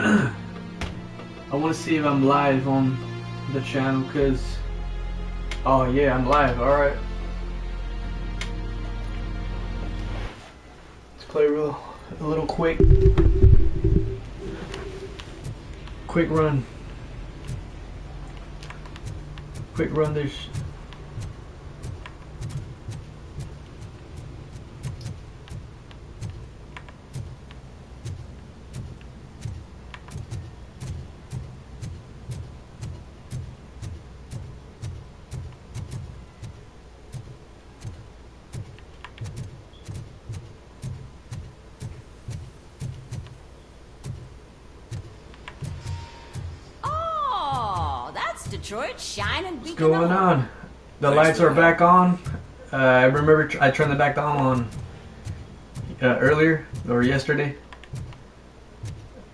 I want to see if I'm live on the channel, cause oh yeah, I'm live. All right, let's play a little quick run. Quick run this. Detroit shining. What's going on? The lights are back on. I remember I turned them back on earlier or yesterday.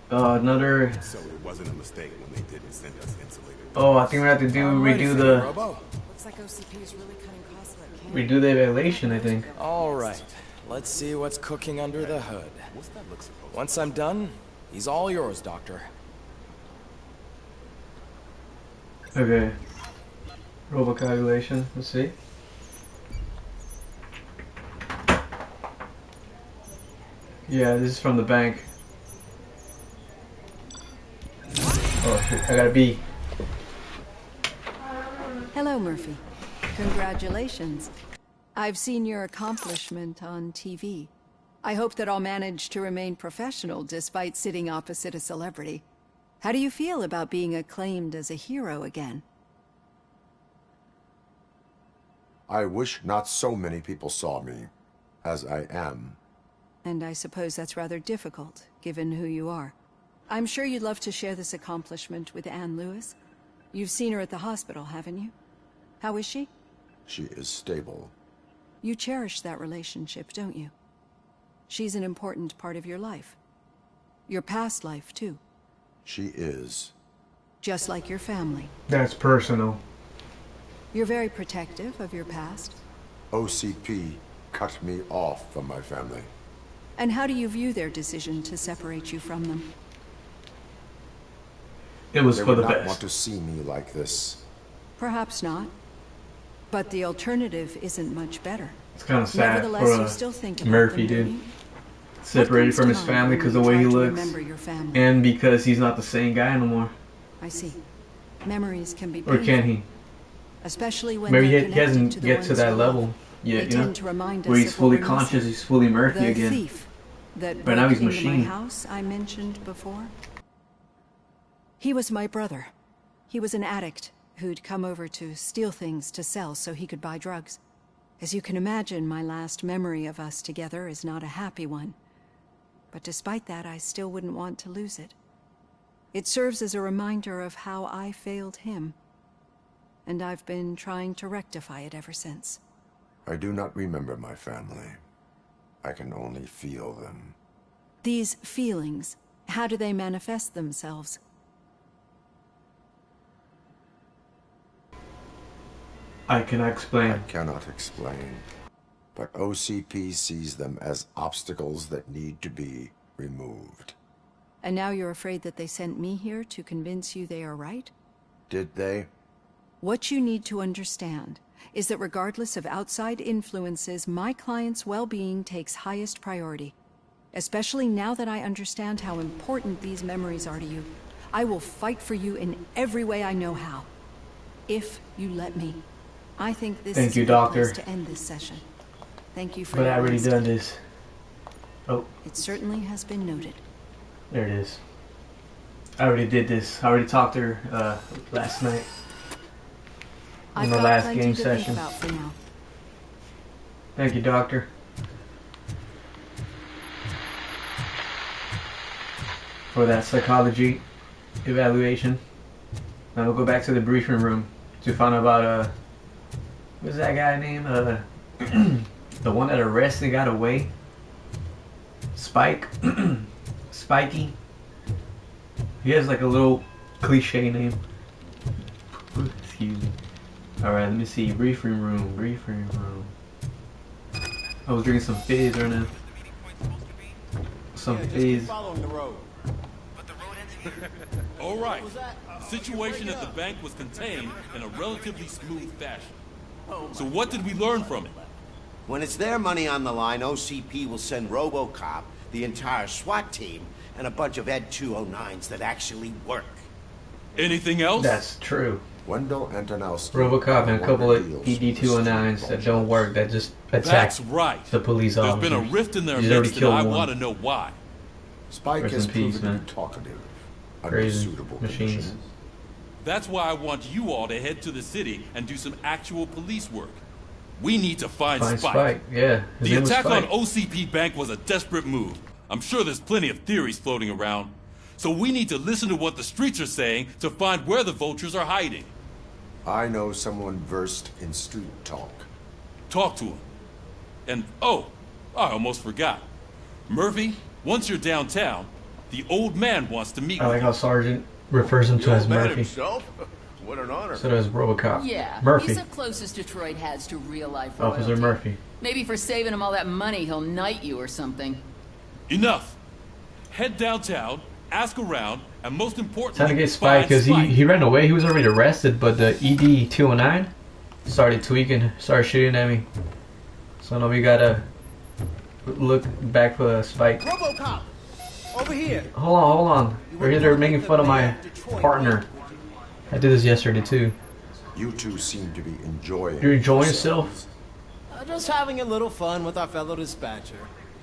Another. So it wasn't a mistake when they didn't send us insulated. Oh, I think we have to redo the. Looks like OCP is really cutting costs like candy. Redo the evaluation, I think. All right, let's see what's cooking under the hood. Once I'm done, he's all yours, Doctor. Okay. Robocop calculation. Let's see. Yeah, this is from the bank. Oh shit, I got a B. Hello, Murphy. Congratulations. I've seen your accomplishment on TV. I hope that I'll manage to remain professional despite sitting opposite a celebrity. How do you feel about being acclaimed as a hero again? I wish not so many people saw me as I am. And I suppose that's rather difficult, given who you are. I'm sure you'd love to share this accomplishment with Anne Lewis. You've seen her at the hospital, haven't you? How is she? She is stable. You cherish that relationship, don't you? She's an important part of your life. Your past life, too. She is. Just like your family. That's personal. You're very protective of your past. OCP cut me off from my family. And how do you view their decision to separate you from them? It was They for the would not best. want to see me like this. Perhaps not. But the alternative isn't much better. It's kind of sad Nevertheless, you for still think about Murphy, them, don't dude. you? Separated from his family because of the way he looks, family? and because he's not the same guy no more. I see. Memories can be Or painful, can he? especially when Maybe they're he hasn't connected to the get to ones that you level love. yet, They you know? tend to remind Where us he's of fully what we're conscious, missing. he's fully Murphy The again. thief that Right now broke he's into my machine. house I mentioned before. He was my brother. He was an addict who'd come over to steal things to sell so he could buy drugs. As you can imagine, my last memory of us together is not a happy one. But despite that, I still wouldn't want to lose it. It serves as a reminder of how I failed him. And I've been trying to rectify it ever since. I do not remember my family. I can only feel them. These feelings, how do they manifest themselves? I cannot explain. I cannot explain. But OCP sees them as obstacles that need to be removed. And now you're afraid that they sent me here to convince you they are right? Did they? What you need to understand is that regardless of outside influences, my client's well-being takes highest priority. Especially now that I understand how important these memories are to you. I will fight for you in every way I know how. If you let me. I think this is a good place to end this session. Thank you for But your I already honesty. done this. Oh, It certainly has been noted. there it is. I already did this. I already talked to her last night. I've In the got last plenty game to session. think about for now. Thank you, doctor. For that psychology evaluation. Now we'll go back to the briefing room to find out about what's that guy name? The one that arrested got away. Spike. Spiky. He has like a little cliche name. Excuse me. Alright, let me see. Briefing room. Briefing room. I was drinking some fizz right now. Some fizz. Following the road. But the road ends All right. The situation at the bank was contained in a relatively smooth fashion. So what did we learn from it? When it's their money on the line, OCP will send Robocop, the entire SWAT team, and a bunch of Ed 209s that actually work. Anything else? That's true. Wendell Antonowski. Robocop and a couple of ED 209s that don't work, that just attack That's right. the police officers. There's been a rift in their He's already midst, and killed I one. want to know why. Spike Rest has in peace, proven to man. be talkative under Crazy suitable machines. conditions. That's why I want you all to head to the city and do some actual police work. We need to find Spike. Yeah. His The name was attack on Spike. OCP Bank was a desperate move. I'm sure there's plenty of theories floating around. So we need to listen to what the streets are saying to find where the vultures are hiding. I know someone versed in street talk. Talk to him. And, oh, I almost forgot. Murphy, once you're downtown, the old man wants to meet I like with how you. Sergeant refers him to as Murphy. himself? What an honor. So does Robocop. Yeah, Murphy. he's the closest Detroit has to real life Officer royalty. Murphy. Maybe for saving him all that money, he'll knight you or something. Enough. Head downtown, ask around, and most importantly, Time to get Spike because he ran away. He was already arrested, but the ED 209 started tweaking, started shooting at me. So now we gotta look back for Spike. Robocop, over here. Hold on. We're here. They're making fun of my partner. I did this yesterday too. You two seem to be enjoying. You're enjoying yourself? Just having a little fun with our fellow dispatcher.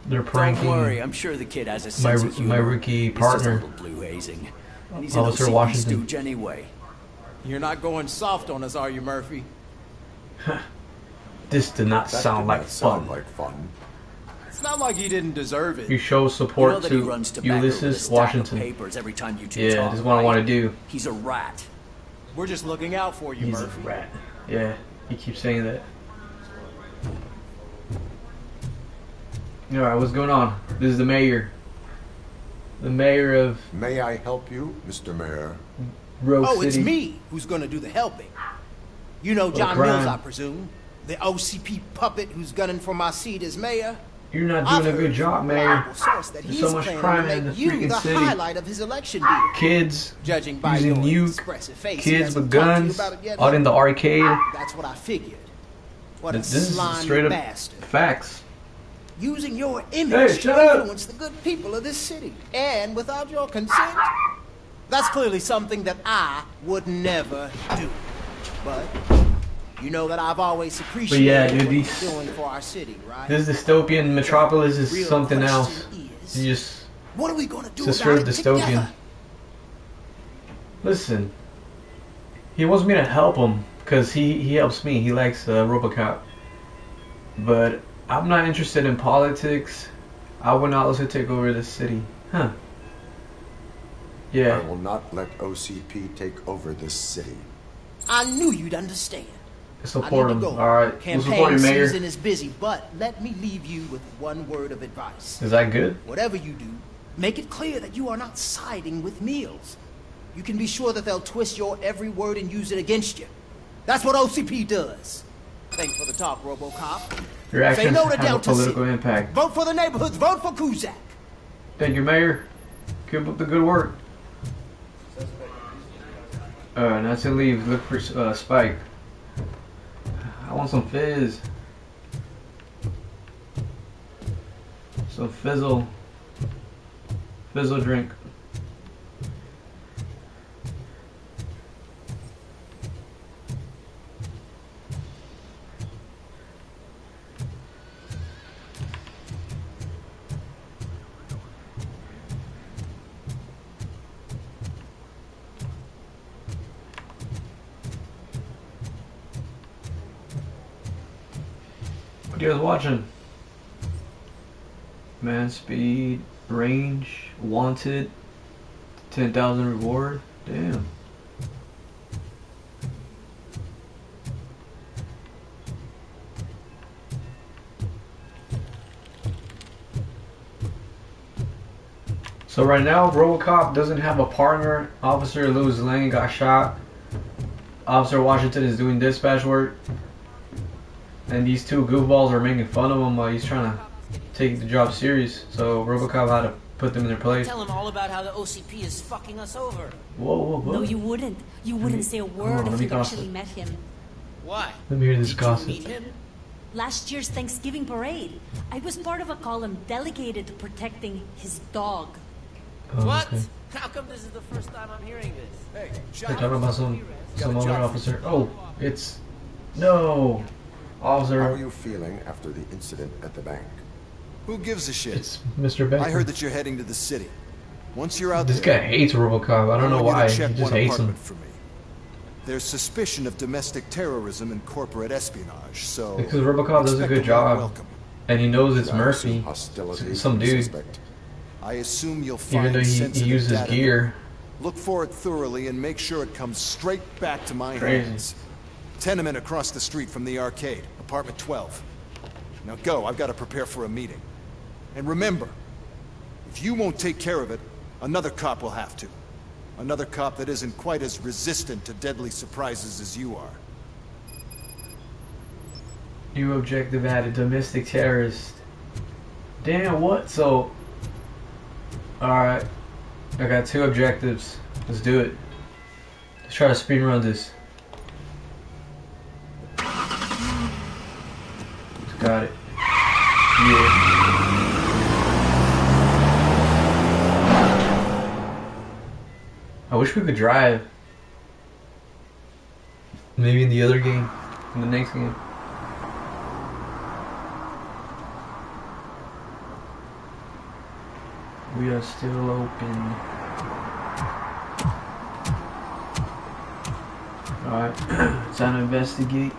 They're pranking. Don't worry, I'm sure the kid has a my sense of humor. my rookie He's just a partner, little blue hazing. And he's an Officer OCP Washington. stooge anyway. You're not going soft on us, are you, Murphy? This did not That sound did like not sound fun. like fun. It's not like he didn't deserve it. You show You support know that he to runs tobacco with a Ulysses stack of Washington. papers every time you two Yeah, talk, this is what I right? want to do. He's a rat. We're just looking out for you, He's a Murphy. rat. Yeah, he keeps saying that. Alright, what's going on? This is the mayor. The mayor of May I help you, Mr. Mayor? Rogue Oh, City. it's me who's gonna do the helping. You know John crime. Mills, I presume. The OCP puppet who's gunning for my seat as mayor. You're not I've doing a heard good job, from mayor. reliable source that There's he's so much planning crime to in the make you freaking the city. highlight of his election bid. Kids Judging by using your new expressive face, he kids hasn't with talked to you guns about it yet, out in the arcade. That's what I figured. What a This is slimy straight up bastard. facts. Using your image Hey, shut to up. influence the good people of this city. And without your consent, that's clearly something that I would never do. But you know that I've always appreciated yeah, dude, what these- you're doing for our city, right? This dystopian metropolis is Real something question else. is, You just what are we gonna do it's a about straight it dystopian. together? Listen, he wants me to help him because he helps me. He likes Robocop, but I'm not interested in politics. I would not also take over this city, huh? I Yeah, will not let OCP take over this city. I knew you'd understand. support I him. need to go. All right, we'll Campaign support you, mayor. season is busy, but let me leave you with one word of advice. Is that good? Whatever you do, make it clear that you are not siding with Mills. You can be sure that they'll twist your every word and use it against you. That's what OCP does. Thanks for the talk, Robocop. Your Say actions no to have a Delta political City. impact. Vote for the neighborhoods. Vote for Kuzak. Thank you, mayor. Keep up the good work. Now to leave. Look for Spike. I want some fizz. Some fizzle. Fizzle drink. What are you guys watching? Man speed, range, wanted, 10,000 reward. Damn. So right now, Robocop doesn't have a partner. Officer Lewis Lane got shot. Officer Washington is doing dispatch work. And these two goofballs are making fun of him while he's trying to take the job serious. So Robocop had to put them in their place. Tell him all about how the OCP is fucking us over. Whoa. No, you wouldn't. You wouldn't say a word if you actually met him. Why? Let me hear this Did gossip. you meet him? Last year's Thanksgiving parade. I was part of a column delegated to protecting his dog. Oh, What? okay. How come this is the first time I'm hearing this? Hey, They're talking about some other officer. Oh, it's no officer. How are you feeling after the incident at the bank? Who gives a shit? It's Mr. Becker. I heard that you're heading to the city. Once you're out This there, guy hates Robocop. I don't know why. He check just one hates him. apartment for me. There's suspicion of domestic terrorism and corporate espionage, so Because Robocop does a good job, and he knows it's Murphy, some dude. I assume you'll find Even though he sensitive uses data. gear. Look for it thoroughly and make sure it comes straight back to my Crazy. hands. Tenement across the street from the arcade, apartment 12. Now go, I've got to prepare for a meeting. And remember, if you won't take care of it, another cop will have to. Another cop that isn't quite as resistant to deadly surprises as you are. New objective added, domestic terrorist. Damn, what? So, alright. I got 2 objectives. Let's do it. Let's try to speedrun this. Got it. Yeah. I wish we could drive. Maybe in the other game. In the next game. We are still open. Alright, it's time to investigate.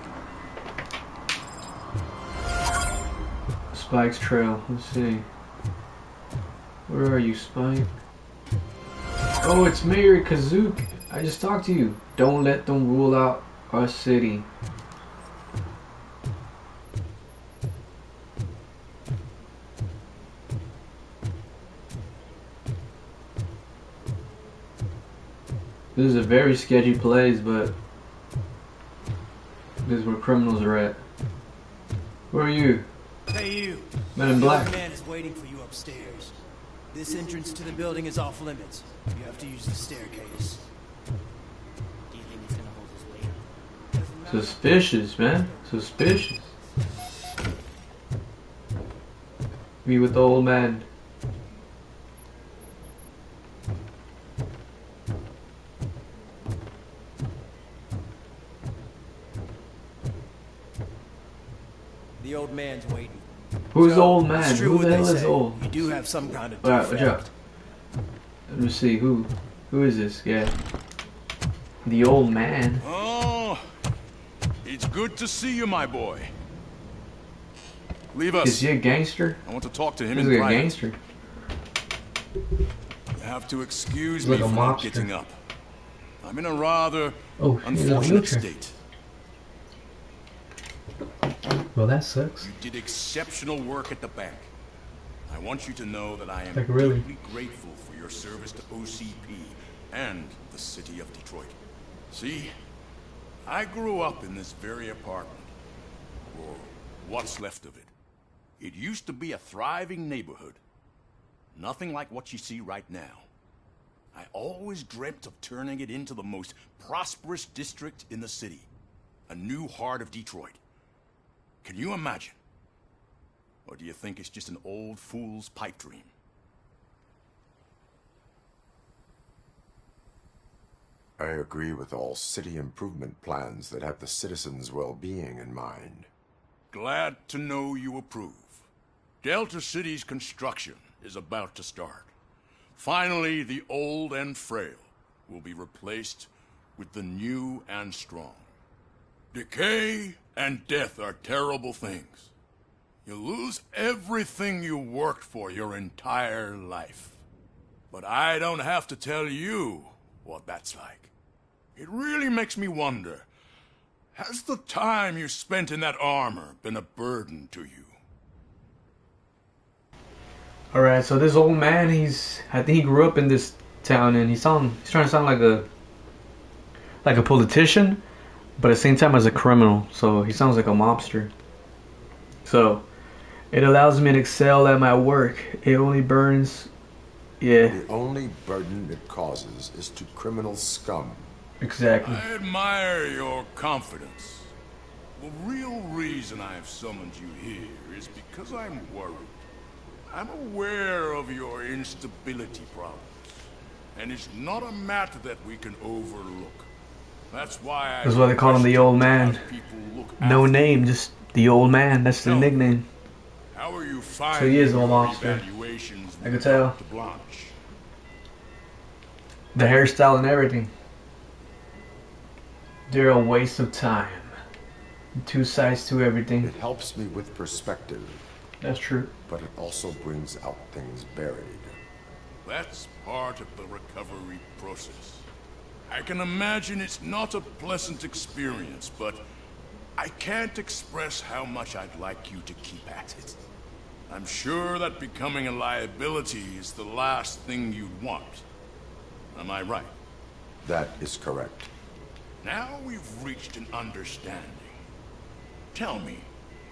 Spike's trail. Let's see. Where are you, Spike? Oh, it's Mayor Kazook. I just talked to you. Don't let them rule out our city. This is a very sketchy place, but this is where criminals are at. Where are you? Hey, you. Man in black. The man is waiting for you upstairs. This entrance to the building is off limits. You have to use the staircase. Do you think he's gonna hold his weight? Suspicious, man. Suspicious. Me with the old man. The old man's waiting. Who's the So, old man? it's true Who what the they hell is say. old? You do have some kind of Alright, watch defect. out. Let me see. Who is this guy? The old man. Oh, it's good to see you, my boy. Leave us. Is he a gangster? I want to talk to him He's in like a private. gangster. You have to excuse He's me like a for not mobster. getting up. I'm in a rather Oh, he's in a unfortunate wheelchair. state. Well, that sucks. You did exceptional work at the bank. I want you to know that I am Like, really? deeply grateful for your service to OCP and the city of Detroit. See, I grew up in this very apartment, or what's left of it. It used to be a thriving neighborhood. Nothing like what you see right now. I always dreamt of turning it into the most prosperous district in the city. A new heart of Detroit. Can you imagine? Or do you think it's just an old fool's pipe dream? I agree with all city improvement plans that have the citizens' well-being in mind. Glad to know you approve. Delta City's construction is about to start. Finally, the old and frail will be replaced with the new and strong. Decay and death are terrible things. You lose everything you worked for your entire life. But I don't have to tell you what that's like. It really makes me wonder, has the time you spent in that armor been a burden to you? Alright, so this old man, I think he grew up in this town, and he's trying to sound like a politician, but at the same time as a criminal. So he sounds like a mobster. So it allows me to excel at my work. It only burns Yeah. The only burden it causes is to criminal scum. Exactly. I admire your confidence. The real reason I've summoned you here is because I'm worried. I'm aware of your instability problems, and it's not a matter that we can overlook. That's why That's why they call him the old man. No name, just the old man. That's the nickname. How are you So he is an old monster. I could tell. The hairstyle and everything. They're a waste of time. Two sides to everything. It helps me with perspective. That's true. But it also brings out things buried. That's part of the recovery process. I can imagine it's not a pleasant experience, but I can't express how much I'd like you to keep at it. I'm sure that becoming a liability is the last thing you'd want. Am I right? That is correct. Now we've reached an understanding. Tell me,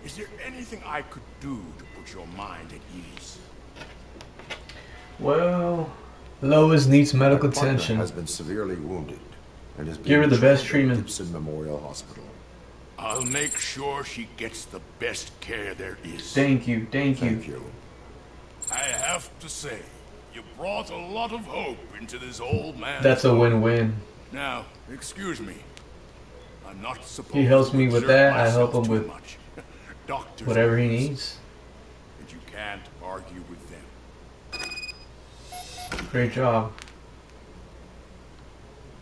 is there anything I could do to put your mind at ease? Well, Lois needs medical My partner attention. has been severely wounded and is Give her the best treatment. Gibson Memorial Hospital. I'll make sure she gets the best care there is. Thank you, thank you. Thank you. I have to say, you brought a lot of hope into this old man. That's a win-win. Now, excuse me. I'm not supposed He helps to me with exert that. I help myself him too with much. Doctors whatever he are needs. but you can't argue with them. Great job.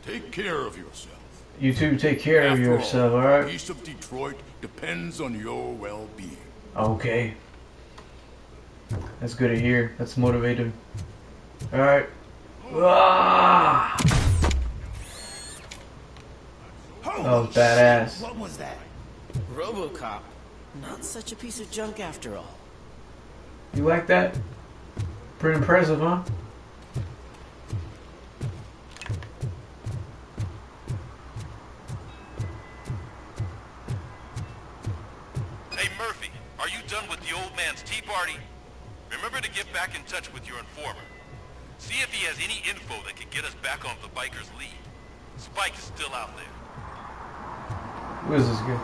Take care of yourself. You two take care of After yourself, all, alright? the peace of Detroit depends on your well-being. Okay. That's good to hear. That's motivating. Alright. Ah! That was badass. What was that? Robocop. Not such a piece of junk after all. You like that? Pretty impressive, huh? Hey Murphy, are you done with the old man's tea party? Remember to get back in touch with your informer. See if he has any info that could get us back on the biker's lead. Spike is still out there. Who is this guy?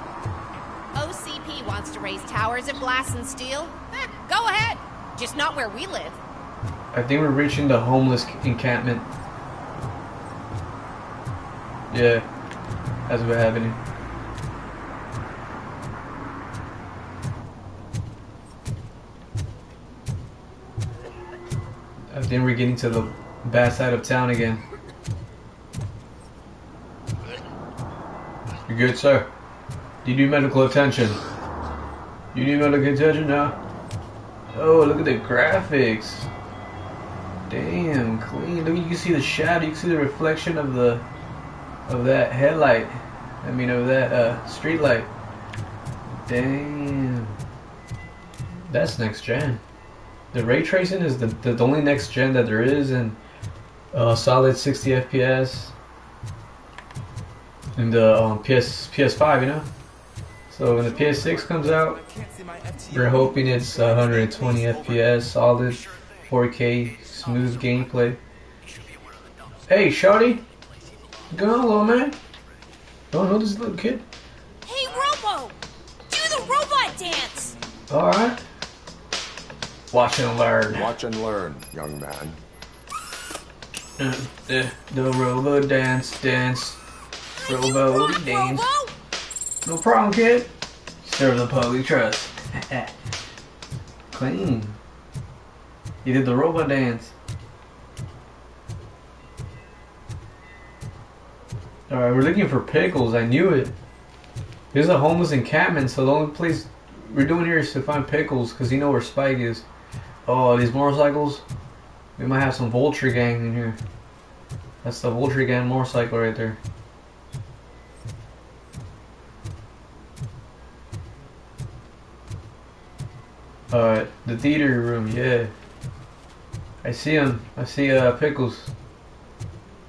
OCP wants to raise towers of glass and steel. Go ahead. Just not where we live. I think we're reaching the homeless encampment. Yeah. That's what's happening. I think we're getting to the bad side of town again. You good, sir? Do you need medical attention? You need medical attention now? Oh, look at the graphics. Damn, clean. Look, you can see the shadow. You can see the reflection of that headlight. I mean, of that street light. Damn. That's next gen. The ray tracing is the only next gen that there is, and solid 60 FPS. In the PS5, you know. So when the PS6 comes out, we're hoping it's 120 FPS, solid, 4K, smooth gameplay. Hey, shawty, go on, little man. Don't know this little kid. Hey, Robo! Do the robot dance! All right. Watch and learn. Watch and learn, young man. The Robo dance. Robo dance. Robo? No problem, kid. Serve the public trust. Clean. You did the Robo dance. Alright, we're looking for pickles. I knew it. There's a homeless encampment, so the only place we're doing here is to find pickles, because you know where Spike is. Oh, these motorcycles. We might have some Vulture Gang in here. That's the Vulture Gang motorcycle right there. Alright, the theater room, yeah. I see him. I see Pickles.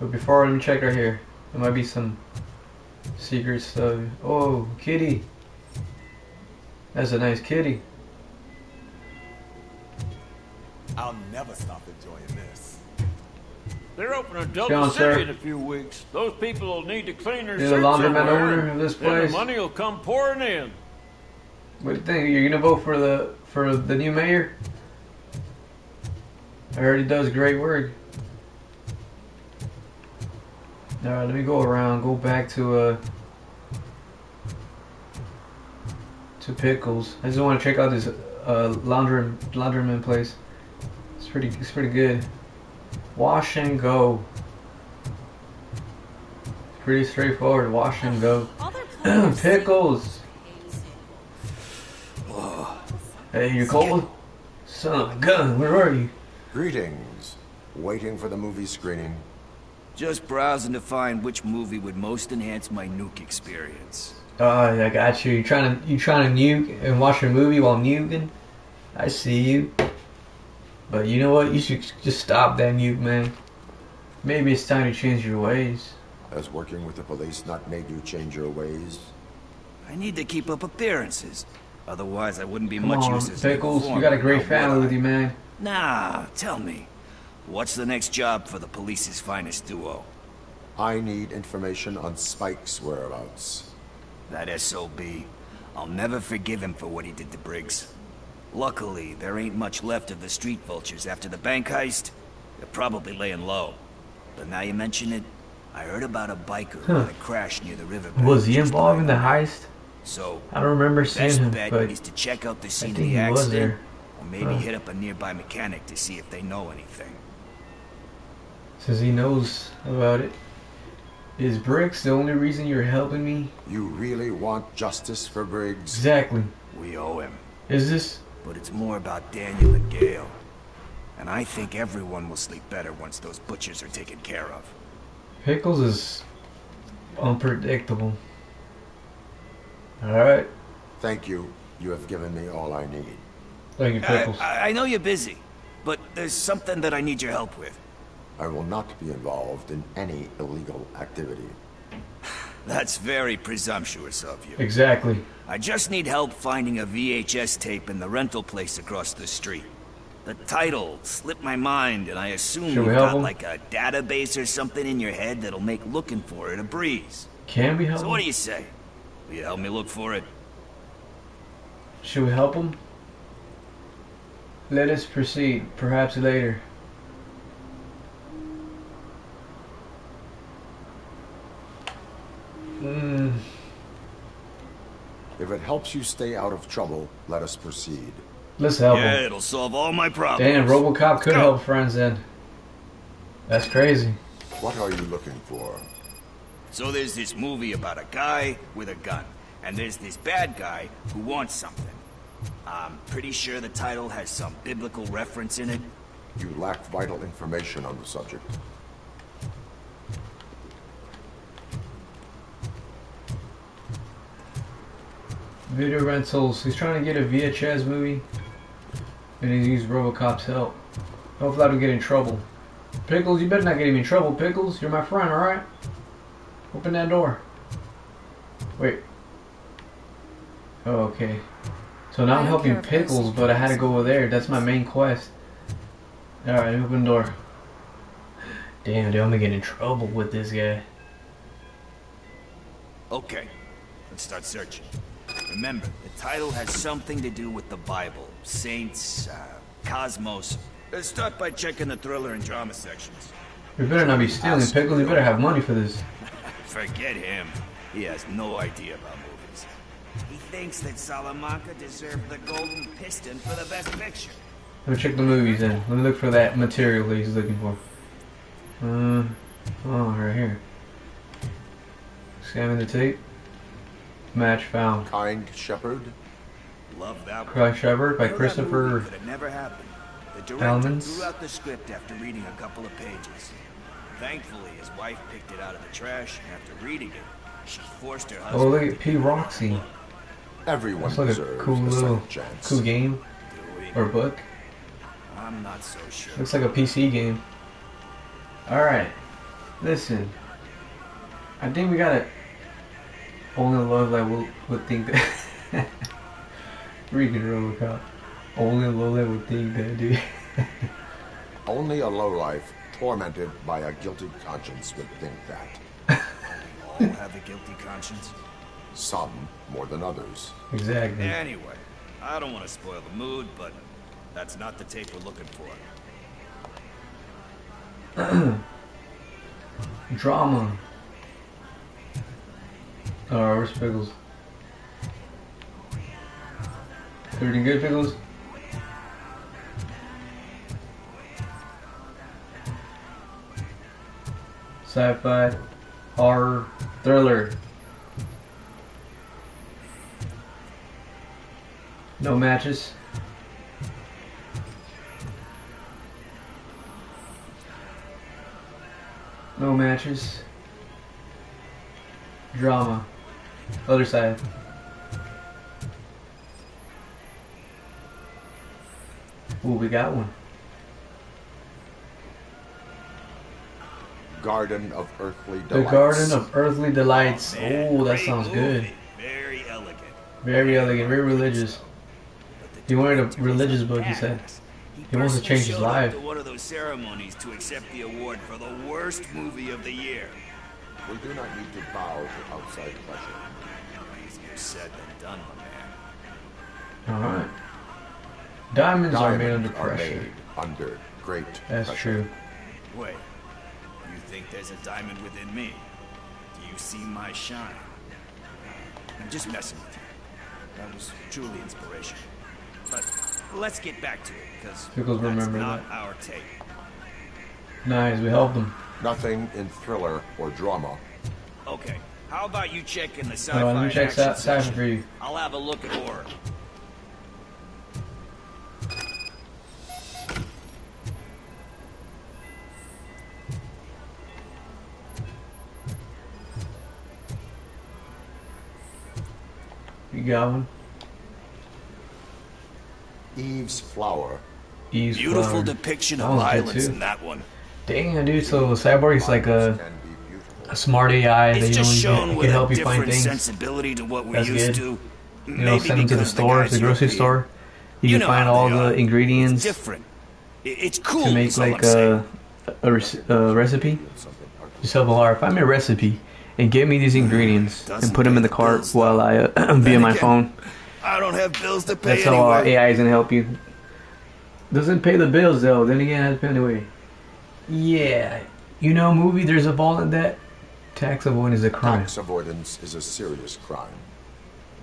But before, let me check right here. There might be some secret stuff. Oh, kitty. That's a nice kitty. I'll never stop enjoying this. They're opening Go Delta on, City sir. in a few weeks. Those people will need to clean their You're the suits laundromat somewhere, owner of this then place? the money will come pouring in. What do you think? You're gonna vote for the new mayor? I heard he does great work. Alright, let me go around, go back to Pickles. I just want to check out this laundromat place. It's pretty good. Wash and go. Pretty straightforward. Wash and go. Pickles. Hey, you cold? Son of a gun, where are you? Greetings. Waiting for the movie screening. Just browsing to find which movie would most enhance my nuke experience. Oh, I got you. You trying to nuke and watch a movie while nuking? I see you. But you know what? You should just stop that nuke, man. Maybe it's time to change your ways. Has working with the police not made you change your ways? I need to keep up appearances. Otherwise, I wouldn't be Come much on, use as Pickles. You got a great family with you, man. Nah, tell me. What's the next job for the police's finest duo? I need information on Spike's whereabouts. That SOB. I'll never forgive him for what he did to Briggs. Luckily, there ain't much left of the street vultures after the bank heist. They're probably laying low. But now you mention it, I heard about a biker who had a crash near the river. Was he involved in the heist? So, I don't remember seeing him, bet but is to check out the I scene of think the he was accident, there. or maybe hit up a nearby mechanic to see if they know anything. Says he knows about it. Is Briggs the only reason you're helping me? You really want justice for Briggs? Exactly. We owe him. Is this? But it's more about Daniel and Gale. And I think everyone will sleep better once those butchers are taken care of. Pickles is unpredictable. Alright. Thank you. You have given me all I need. Thank you, Pickles. I know you're busy, but there's something that I need your help with. I will not be involved in any illegal activity. That's very presumptuous of you. Exactly. I just need help finding a VHS tape in the rental place across the street. The title slipped my mind, and I assume Should we you've help got him? like a database or something in your head that'll make looking for it a breeze. Can we help So him? what do you say? Will you help me look for it? Should we help him? Let us proceed, perhaps later. If it helps you stay out of trouble, let us proceed. Let's help Yeah, him. it'll solve all my problems. Damn, Robocop could help friends then. That's crazy. What are you looking for? So there's this movie about a guy with a gun, and there's this bad guy who wants something. I'm pretty sure the title has some biblical reference in it. You lack vital information on the subject. Video rentals. He's trying to get a VHS movie, and he's used Robocop's help. Hopefully I don't get in trouble. Pickles, you better not get him in trouble, Pickles. You're my friend, alright? Open that door. Wait. Oh, okay. So now I'm helping Pickles, but I had to go over there. That's my main quest. Alright, open the door. Damn, dude, I'm gonna get in trouble with this guy. Okay, let's start searching. Remember, the title has something to do with the Bible, saints, cosmos. Let's start by checking the thriller and drama sections. You better not be stealing, Pickles. You better have money for this. Forget him. He has no idea about movies. He thinks that Salamanca deserved the Golden Piston for the best picture. Let me check the movies then. Let me look for that material that he's looking for. Oh, right here. Scanning the tape. Match found. Kind Shepherd? Love that one. Cry Shepherd by You know that Christopher movie could have never happened. The director Elements. threw out the script after reading a couple of pages. Thankfully, his wife picked it out of the trash, and after reading it, she forced her husband. Oh, look at P. Roxy. Everyone That's like a deserves cool a little, second chance. cool game or book. I'm not so sure. Looks like a PC game. Alright, listen. I think we gotta only love like would think that. Freaking Robocop. Only low level would think that, dude. Only a lowlife tormented by a guilty conscience would think that. All have a guilty conscience. Some more than others. Exactly. Anyway, I don't want to spoil the mood, but that's not the tape we're looking for. Drama. Oh, where's Pickles? Everything good, Pickles? Sci-fi, horror, thriller. No matches. No matches. Drama. Other side. Ooh, we got one. Garden of Earthly Delights. The Garden of Earthly Delights. Oh, that sounds good. Very elegant. Very elegant, very religious. He wanted a religious book, he said. He wants to change his life. To one of those ceremonies to accept the award for the worst movie of the year. We do not need to bow to outside pressure. Easier said than done, my man. Alright. Diamonds are made under pressure. Under great That's pressure. true. Wait, you think there's a diamond within me? Do you see my shine? I'm just messing with you. That was truly inspirational. But let's get back to it, because Pickles that's remember not that. our tape. Nice, we helped him. Nothing in thriller or drama. Okay, how about you check in the Let sci-fi me check action sci-fi section? for you. I'll have a look at horror. You got one? Eve's Flower. Eve's Beautiful Flower. depiction That of one's good violence too. in that one. Dang, dude, so Cyborg is like a smart AI that It's you know just he shown can with help a you find different things. sensibility to what we're That's used good. to. You know, send him to the because store, guy's the grocery European. store. You You can know find how all they the are. ingredients It's different. It's cool. to make is all like I'm saying. a recipe. Just help Alara, find me a recipe and give me these ingredients and put them in the cart while I be on my phone. I don't have bills to pay That's how anyway. AI is gonna help you. Doesn't pay the bills though. Then again, I have to pay anyway. Yeah, you know, movie. There's a vault in that. Tax avoidance is a crime. Tax avoidance is a serious crime.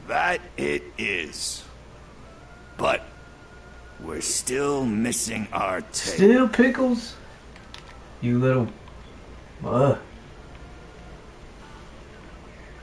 That it is. But we're still missing our tape. Still pickles. You little.